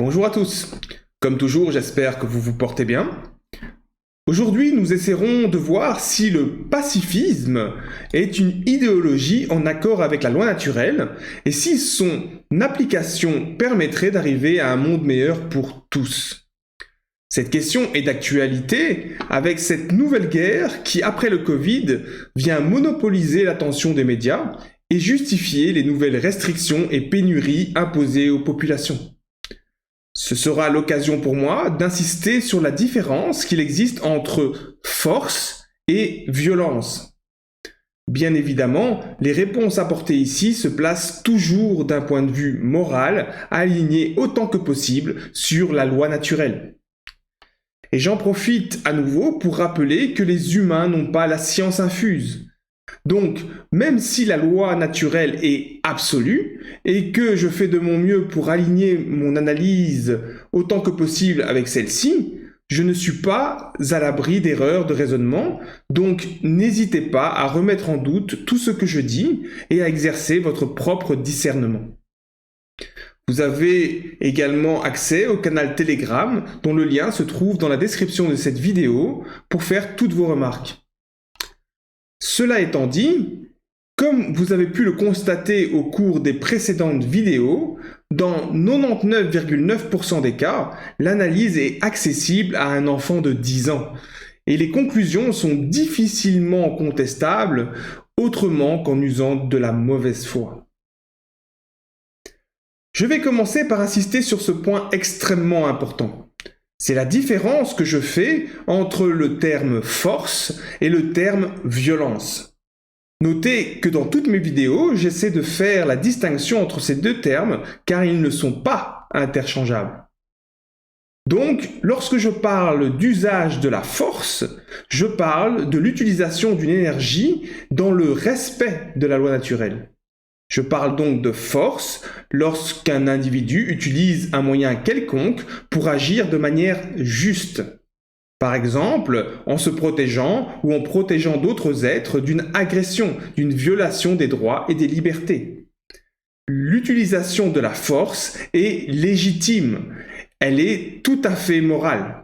Bonjour à tous. Comme toujours, j'espère que vous vous portez bien. Aujourd'hui, nous essaierons de voir si le pacifisme est une idéologie en accord avec la loi naturelle et si son application permettrait d'arriver à un monde meilleur pour tous. Cette question est d'actualité avec cette nouvelle guerre qui, après le Covid, vient monopoliser l'attention des médias et justifier les nouvelles restrictions et pénuries imposées aux populations. Ce sera l'occasion pour moi d'insister sur la différence qu'il existe entre force et violence. Bien évidemment, les réponses apportées ici se placent toujours d'un point de vue moral, aligné autant que possible sur la loi naturelle. Et j'en profite à nouveau pour rappeler que les humains n'ont pas la science infuse. Donc, même si la loi naturelle est absolue et que je fais de mon mieux pour aligner mon analyse autant que possible avec celle-ci, je ne suis pas à l'abri d'erreurs de raisonnement, donc n'hésitez pas à remettre en doute tout ce que je dis et à exercer votre propre discernement. Vous avez également accès au canal Telegram dont le lien se trouve dans la description de cette vidéo pour faire toutes vos remarques. Cela étant dit, comme vous avez pu le constater au cours des précédentes vidéos, dans 99,9% des cas, l'analyse est accessible à un enfant de 10 ans et les conclusions sont difficilement contestables autrement qu'en usant de la mauvaise foi. Je vais commencer par insister sur ce point extrêmement important. C'est la différence que je fais entre le terme force et le terme violence. Notez que dans toutes mes vidéos, j'essaie de faire la distinction entre ces deux termes car ils ne sont pas interchangeables. Donc, lorsque je parle d'usage de la force, je parle de l'utilisation d'une énergie dans le respect de la loi naturelle. Je parle donc de force lorsqu'un individu utilise un moyen quelconque pour agir de manière juste. Par exemple, en se protégeant ou en protégeant d'autres êtres d'une agression, d'une violation des droits et des libertés. L'utilisation de la force est légitime, elle est tout à fait morale.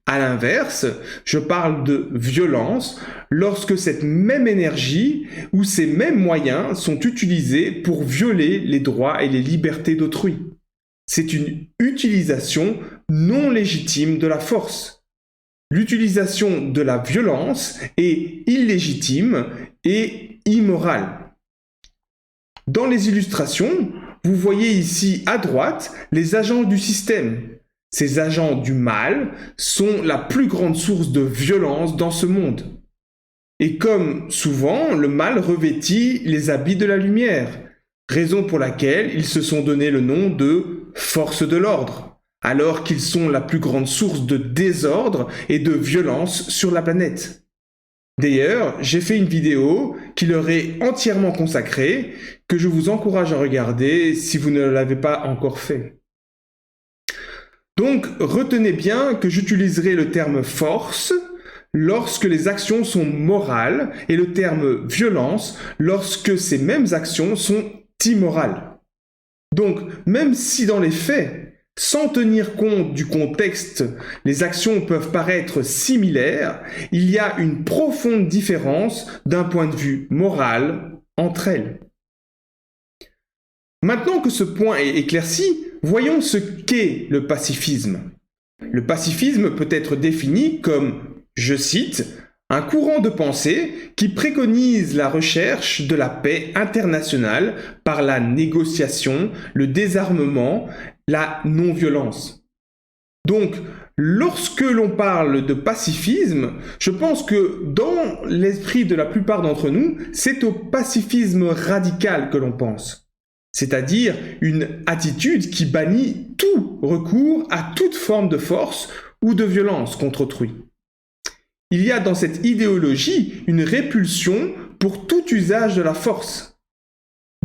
À l'inverse, je parle de violence lorsque cette même énergie ou ces mêmes moyens sont utilisés pour violer les droits et les libertés d'autrui. C'est une utilisation non légitime de la force. L'utilisation de la violence est illégitime et immorale. Dans les illustrations, vous voyez ici à droite les agents du système. Ces agents du mal sont la plus grande source de violence dans ce monde. Et comme souvent, le mal revêtit les habits de la lumière, raison pour laquelle ils se sont donné le nom de force de l'ordre, alors qu'ils sont la plus grande source de désordre et de violence sur la planète. D'ailleurs, j'ai fait une vidéo qui leur est entièrement consacrée, que je vous encourage à regarder si vous ne l'avez pas encore fait. Donc, retenez bien que j'utiliserai le terme force lorsque les actions sont morales et le terme violence lorsque ces mêmes actions sont immorales. Donc, même si dans les faits, sans tenir compte du contexte, les actions peuvent paraître similaires, il y a une profonde différence d'un point de vue moral entre elles. Maintenant que ce point est éclairci, voyons ce qu'est le pacifisme. Le pacifisme peut être défini comme, je cite, un courant de pensée qui préconise la recherche de la paix internationale par la négociation, le désarmement, la non-violence. Donc, lorsque l'on parle de pacifisme, je pense que dans l'esprit de la plupart d'entre nous, c'est au pacifisme radical que l'on pense. C'est-à-dire une attitude qui bannit tout recours à toute forme de force ou de violence contre autrui. Il y a dans cette idéologie une répulsion pour tout usage de la force.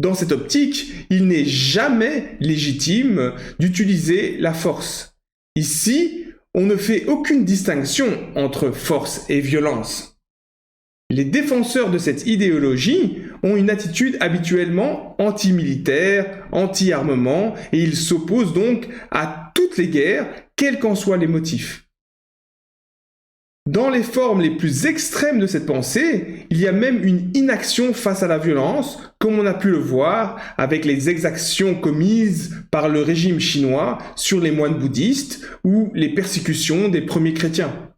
Dans cette optique, il n'est jamais légitime d'utiliser la force. Ici, on ne fait aucune distinction entre force et violence. Les défenseurs de cette idéologie ont une attitude habituellement anti-militaire, anti-armement, et ils s'opposent donc à toutes les guerres, quels qu'en soient les motifs. Dans les formes les plus extrêmes de cette pensée, il y a même une inaction face à la violence, comme on a pu le voir avec les exactions commises par le régime chinois sur les moines bouddhistes ou les persécutions des premiers chrétiens.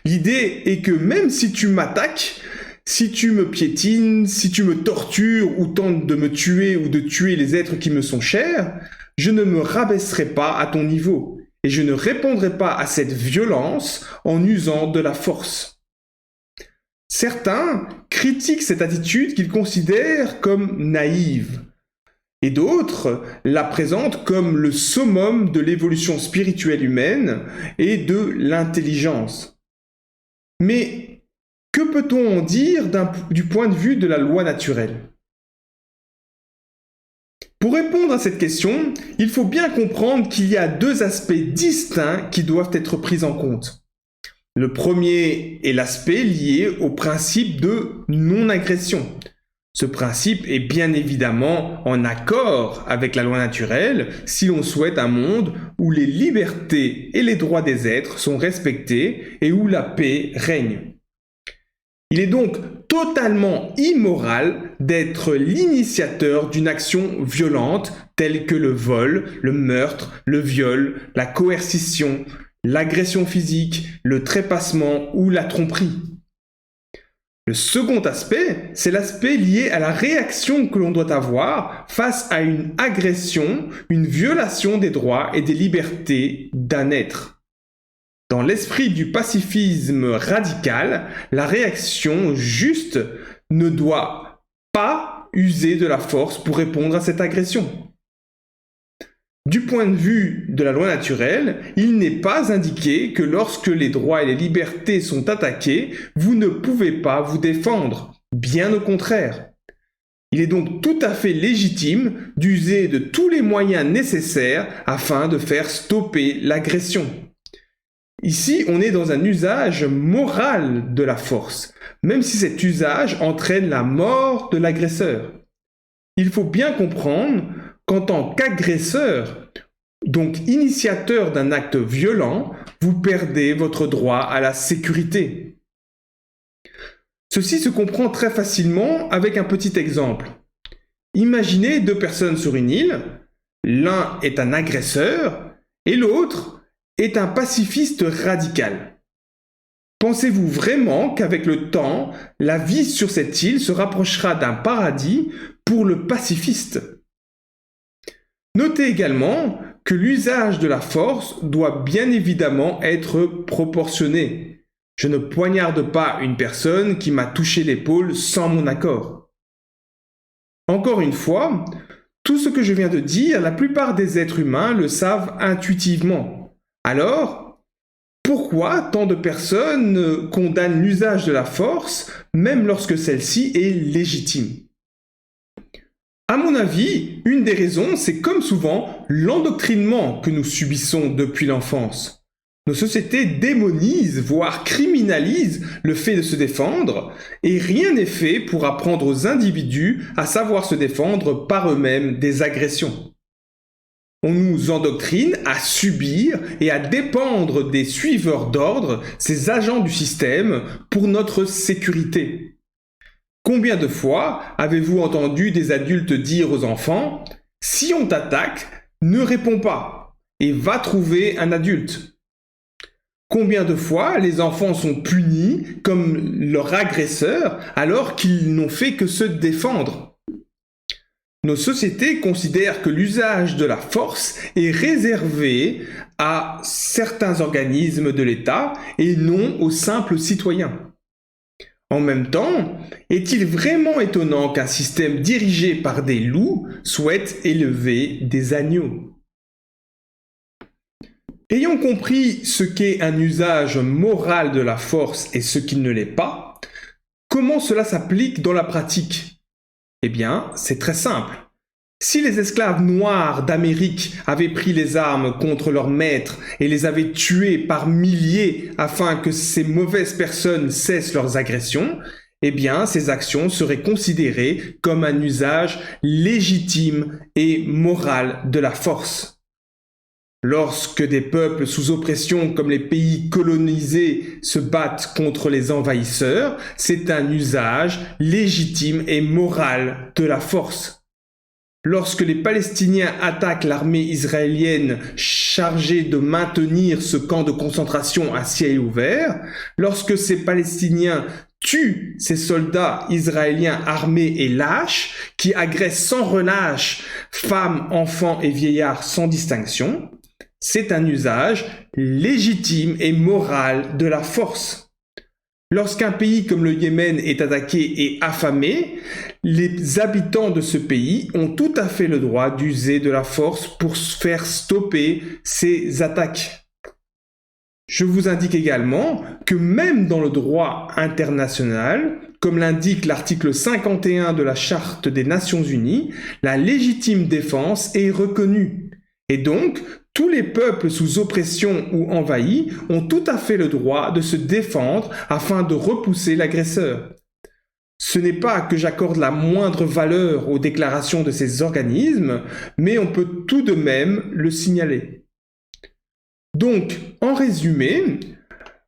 L'idée est que même si tu m'attaques, si tu me piétines, si tu me tortures ou tentes de me tuer ou de tuer les êtres qui me sont chers, je ne me rabaisserai pas à ton niveau. Et je ne répondrai pas à cette violence en usant de la force. Certains critiquent cette attitude qu'ils considèrent comme naïve, et d'autres la présentent comme le summum de l'évolution spirituelle humaine et de l'intelligence. Mais que peut-on en dire du point de vue de la loi naturelle ? Pour répondre à cette question, il faut bien comprendre qu'il y a deux aspects distincts qui doivent être pris en compte. Le premier est l'aspect lié au principe de non-agression. Ce principe est bien évidemment en accord avec la loi naturelle si l'on souhaite un monde où les libertés et les droits des êtres sont respectés et où la paix règne. Il est donc totalement immoral d'être l'initiateur d'une action violente telle que le vol, le meurtre, le viol, la coercition, l'agression physique, le trépassement ou la tromperie. Le second aspect, c'est l'aspect lié à la réaction que l'on doit avoir face à une agression, une violation des droits et des libertés d'un être. Dans l'esprit du pacifisme radical, la réaction juste ne doit pas user de la force pour répondre à cette agression. Du point de vue de la loi naturelle, il n'est pas indiqué que lorsque les droits et les libertés sont attaqués, vous ne pouvez pas vous défendre, bien au contraire. Il est donc tout à fait légitime d'user de tous les moyens nécessaires afin de faire stopper l'agression. Ici, on est dans un usage moral de la force, même si cet usage entraîne la mort de l'agresseur. Il faut bien comprendre qu'en tant qu'agresseur, donc initiateur d'un acte violent, vous perdez votre droit à la sécurité. Ceci se comprend très facilement avec un petit exemple. Imaginez deux personnes sur une île, l'un est un agresseur et l'autre est un pacifiste radical. Pensez-vous vraiment qu'avec le temps, la vie sur cette île se rapprochera d'un paradis pour le pacifiste ? Notez également que l'usage de la force doit bien évidemment être proportionné. Je ne poignarde pas une personne qui m'a touché l'épaule sans mon accord. Encore une fois, tout ce que je viens de dire, la plupart des êtres humains le savent intuitivement. Alors, pourquoi tant de personnes condamnent l'usage de la force, même lorsque celle-ci est légitime ? À mon avis, une des raisons, c'est comme souvent l'endoctrinement que nous subissons depuis l'enfance. Nos sociétés démonisent, voire criminalisent le fait de se défendre, et rien n'est fait pour apprendre aux individus à savoir se défendre par eux-mêmes des agressions. On nous endoctrine à subir et à dépendre des suiveurs d'ordre, ces agents du système, pour notre sécurité. Combien de fois avez-vous entendu des adultes dire aux enfants « Si on t'attaque, ne réponds pas et va trouver un adulte ». Combien de fois les enfants sont punis comme leur agresseur alors qu'ils n'ont fait que se défendre ? Nos sociétés considèrent que l'usage de la force est réservé à certains organismes de l'État et non aux simples citoyens. En même temps, est-il vraiment étonnant qu'un système dirigé par des loups souhaite élever des agneaux ? Ayant compris ce qu'est un usage moral de la force et ce qui ne l'est pas, comment cela s'applique dans la pratique ? Eh bien, c'est très simple. Si les esclaves noirs d'Amérique avaient pris les armes contre leurs maîtres et les avaient tués par milliers afin que ces mauvaises personnes cessent leurs agressions, eh bien, ces actions seraient considérées comme un usage légitime et moral de la force. Lorsque des peuples sous oppression comme les pays colonisés se battent contre les envahisseurs, c'est un usage légitime et moral de la force. Lorsque les Palestiniens attaquent l'armée israélienne chargée de maintenir ce camp de concentration à ciel ouvert, lorsque ces Palestiniens tuent ces soldats israéliens armés et lâches qui agressent sans relâche femmes, enfants et vieillards sans distinction, c'est un usage légitime et moral de la force. Lorsqu'un pays comme le Yémen est attaqué et affamé, les habitants de ce pays ont tout à fait le droit d'user de la force pour faire stopper ces attaques. Je vous indique également que même dans le droit international, comme l'indique l'article 51 de la Charte des Nations Unies, la légitime défense est reconnue. Et donc, tous les peuples sous oppression ou envahis ont tout à fait le droit de se défendre afin de repousser l'agresseur. Ce n'est pas que j'accorde la moindre valeur aux déclarations de ces organismes, mais on peut tout de même le signaler. Donc, en résumé,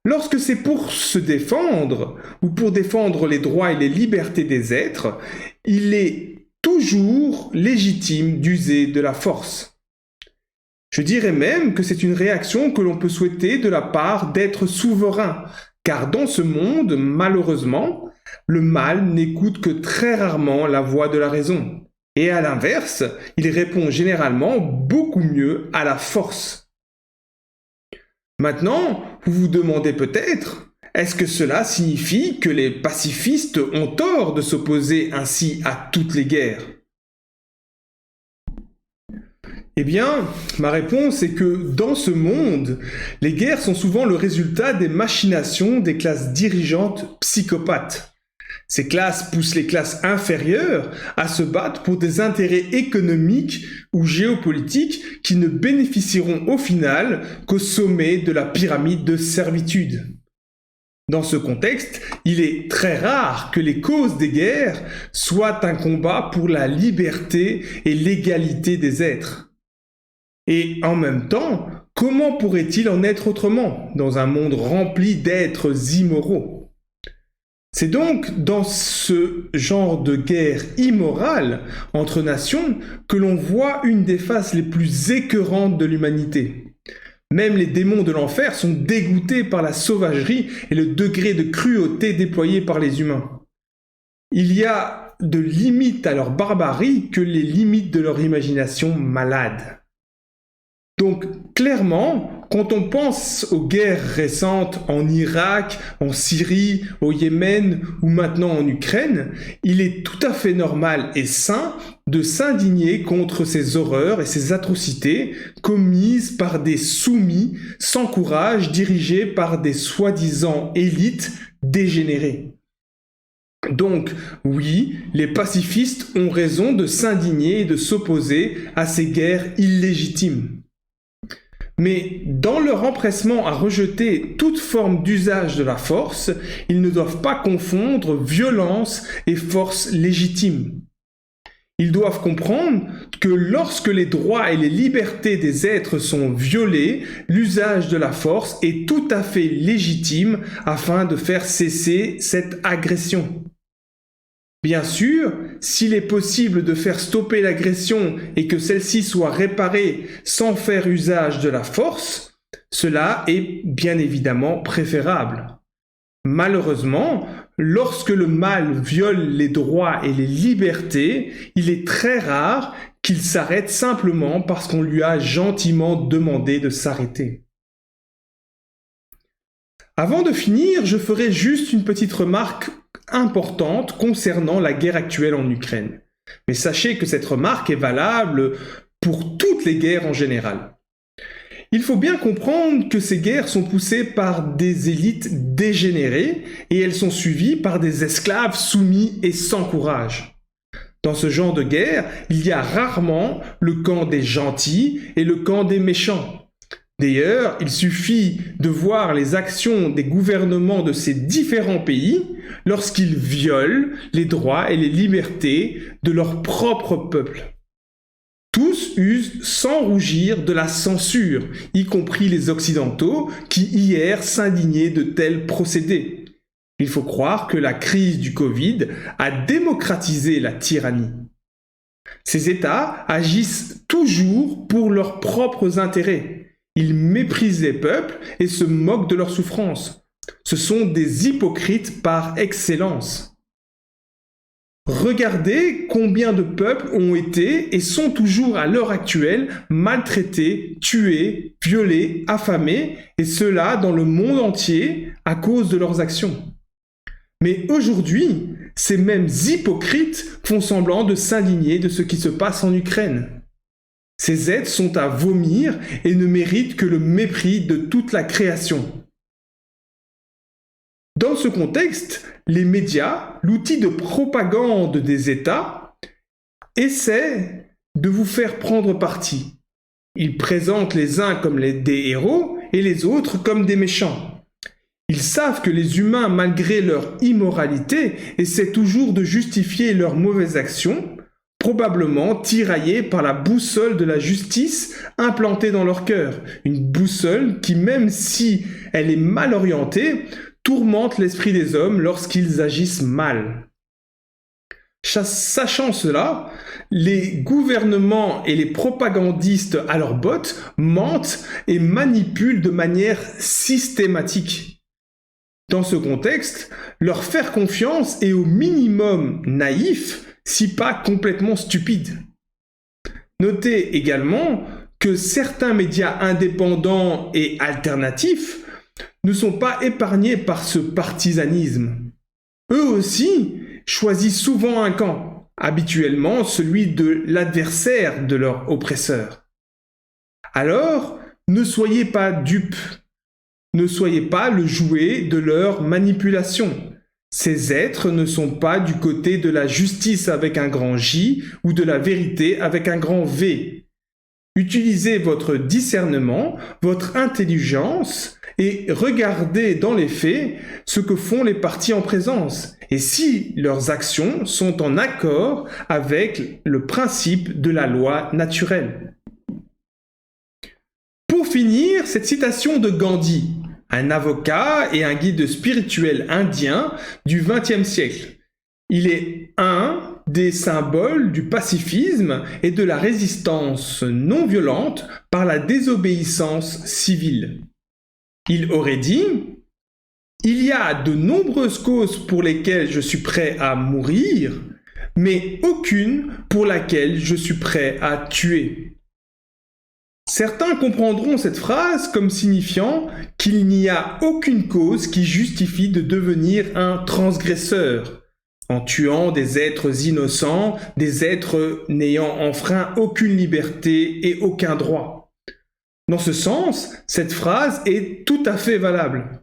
lorsque c'est pour se défendre ou pour défendre les droits et les libertés des êtres, il est toujours légitime d'user de la force. Je dirais même que c'est une réaction que l'on peut souhaiter de la part d'êtres souverains, car dans ce monde, malheureusement, le mal n'écoute que très rarement la voix de la raison. Et à l'inverse, il répond généralement beaucoup mieux à la force. Maintenant, vous vous demandez peut-être, est-ce que cela signifie que les pacifistes ont tort de s'opposer ainsi à toutes les guerres ? Eh bien, ma réponse est que dans ce monde, les guerres sont souvent le résultat des machinations des classes dirigeantes psychopathes. Ces classes poussent les classes inférieures à se battre pour des intérêts économiques ou géopolitiques qui ne bénéficieront au final qu'au sommet de la pyramide de servitude. Dans ce contexte, il est très rare que les causes des guerres soient un combat pour la liberté et l'égalité des êtres. Et en même temps, comment pourrait-il en être autrement dans un monde rempli d'êtres immoraux ? C'est donc dans ce genre de guerre immorale entre nations que l'on voit une des faces les plus écœurantes de l'humanité. Même les démons de l'enfer sont dégoûtés par la sauvagerie et le degré de cruauté déployé par les humains. Il y a de limites à leur barbarie que les limites de leur imagination malade. Donc, clairement, quand on pense aux guerres récentes en Irak, en Syrie, au Yémen ou maintenant en Ukraine, il est tout à fait normal et sain de s'indigner contre ces horreurs et ces atrocités commises par des soumis sans courage dirigés par des soi-disant élites dégénérées. Donc, oui, les pacifistes ont raison de s'indigner et de s'opposer à ces guerres illégitimes. Mais dans leur empressement à rejeter toute forme d'usage de la force, ils ne doivent pas confondre violence et force légitime. Ils doivent comprendre que lorsque les droits et les libertés des êtres sont violés, l'usage de la force est tout à fait légitime afin de faire cesser cette agression. Bien sûr, s'il est possible de faire stopper l'agression et que celle-ci soit réparée sans faire usage de la force, cela est bien évidemment préférable. Malheureusement, lorsque le mal viole les droits et les libertés, il est très rare qu'il s'arrête simplement parce qu'on lui a gentiment demandé de s'arrêter. Avant de finir, je ferai juste une petite remarque importante concernant la guerre actuelle en Ukraine. Mais sachez que cette remarque est valable pour toutes les guerres en général. Il faut bien comprendre que ces guerres sont poussées par des élites dégénérées et elles sont suivies par des esclaves soumis et sans courage. Dans ce genre de guerre, il y a rarement le camp des gentils et le camp des méchants. D'ailleurs, il suffit de voir les actions des gouvernements de ces différents pays lorsqu'ils violent les droits et les libertés de leur propre peuple. Tous usent sans rougir de la censure, y compris les Occidentaux qui hier s'indignaient de tels procédés. Il faut croire que la crise du Covid a démocratisé la tyrannie. Ces États agissent toujours pour leurs propres intérêts. Ils méprisent les peuples et se moquent de leurs souffrances. Ce sont des hypocrites par excellence. Regardez combien de peuples ont été et sont toujours à l'heure actuelle maltraités, tués, violés, affamés, et cela dans le monde entier à cause de leurs actions. Mais aujourd'hui, ces mêmes hypocrites font semblant de s'indigner de ce qui se passe en Ukraine. Ces êtres sont à vomir et ne méritent que le mépris de toute la création. Dans ce contexte, les médias, l'outil de propagande des États, essaient de vous faire prendre parti. Ils présentent les uns comme des héros et les autres comme des méchants. Ils savent que les humains, malgré leur immoralité, essaient toujours de justifier leurs mauvaises actions, probablement tiraillés par la boussole de la justice implantée dans leur cœur. Une boussole qui, même si elle est mal orientée, tourmente l'esprit des hommes lorsqu'ils agissent mal. Sachant cela, les gouvernements et les propagandistes à leur botte mentent et manipulent de manière systématique. Dans ce contexte, leur faire confiance est au minimum naïf, si pas complètement stupide. Notez également que certains médias indépendants et alternatifs ne sont pas épargnés par ce partisanisme. Eux aussi choisissent souvent un camp, habituellement celui de l'adversaire de leur oppresseur. Alors, ne soyez pas dupes, ne soyez pas le jouet de leur manipulation. Ces êtres ne sont pas du côté de la justice avec un grand J ou de la vérité avec un grand V. Utilisez votre discernement, votre intelligence et regardez dans les faits ce que font les partis en présence et si leurs actions sont en accord avec le principe de la loi naturelle. Pour finir, cette citation de Gandhi, un avocat et un guide spirituel indien du XXe siècle. Il est un des symboles du pacifisme et de la résistance non violente par la désobéissance civile. Il aurait dit « Il y a de nombreuses causes pour lesquelles je suis prêt à mourir, mais aucune pour laquelle je suis prêt à tuer. » Certains comprendront cette phrase comme signifiant qu'il n'y a aucune cause qui justifie de devenir un transgresseur, en tuant des êtres innocents, des êtres n'ayant enfreint aucune liberté et aucun droit. Dans ce sens, cette phrase est tout à fait valable.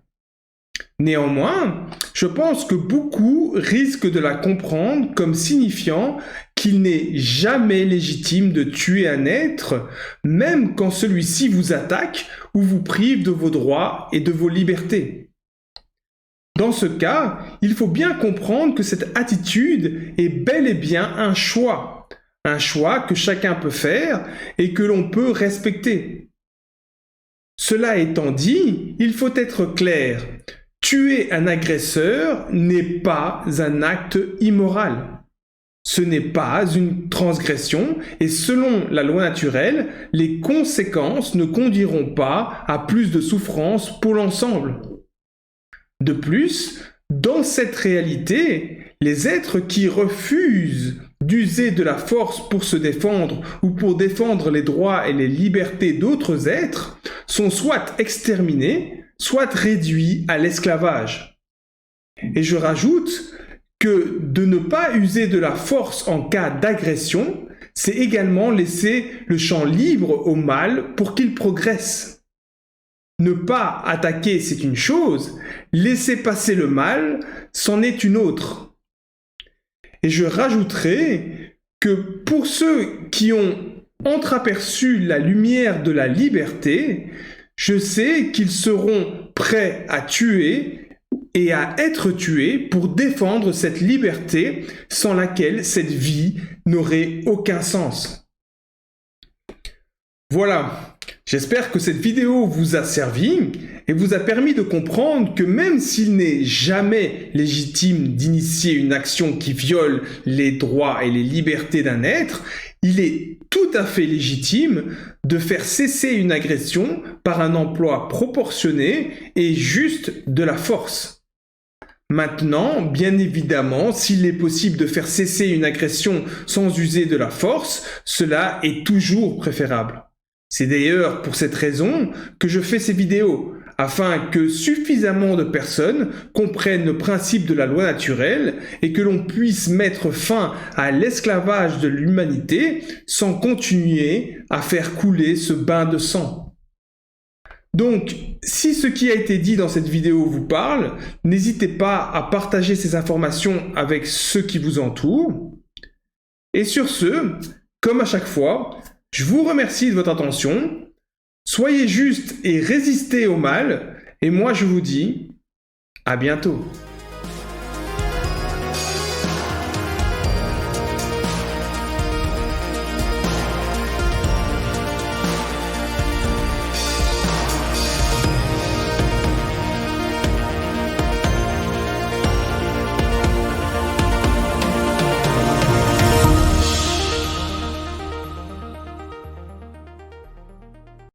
Néanmoins, je pense que beaucoup risquent de la comprendre comme signifiant qu'il n'est jamais légitime de tuer un être, même quand celui-ci vous attaque ou vous prive de vos droits et de vos libertés. Dans ce cas, il faut bien comprendre que cette attitude est bel et bien un choix que chacun peut faire et que l'on peut respecter. Cela étant dit, il faut être clair. Tuer un agresseur n'est pas un acte immoral. Ce n'est pas une transgression et selon la loi naturelle, les conséquences ne conduiront pas à plus de souffrance pour l'ensemble. De plus, dans cette réalité, les êtres qui refusent d'user de la force pour se défendre ou pour défendre les droits et les libertés d'autres êtres sont soit exterminés, soit réduits à l'esclavage. Et je rajoute que de ne pas user de la force en cas d'agression, c'est également laisser le champ libre au mal pour qu'il progresse. Ne pas attaquer, c'est une chose, laisser passer le mal, c'en est une autre. Et je rajouterai que pour ceux qui ont entreaperçu la lumière de la liberté, je sais qu'ils seront prêts à tuer et à être tués pour défendre cette liberté sans laquelle cette vie n'aurait aucun sens. Voilà, j'espère que cette vidéo vous a servi et vous a permis de comprendre que même s'il n'est jamais légitime d'initier une action qui viole les droits et les libertés d'un être, il est tout à fait légitime de faire cesser une agression par un emploi proportionné et juste de la force. Maintenant, bien évidemment, s'il est possible de faire cesser une agression sans user de la force, cela est toujours préférable. C'est d'ailleurs pour cette raison que je fais ces vidéos, afin que suffisamment de personnes comprennent le principe de la loi naturelle et que l'on puisse mettre fin à l'esclavage de l'humanité sans continuer à faire couler ce bain de sang. Donc, si ce qui a été dit dans cette vidéo vous parle, n'hésitez pas à partager ces informations avec ceux qui vous entourent. Et sur ce, comme à chaque fois, je vous remercie de votre attention. Soyez juste et résistez au mal. Et moi, je vous dis à bientôt.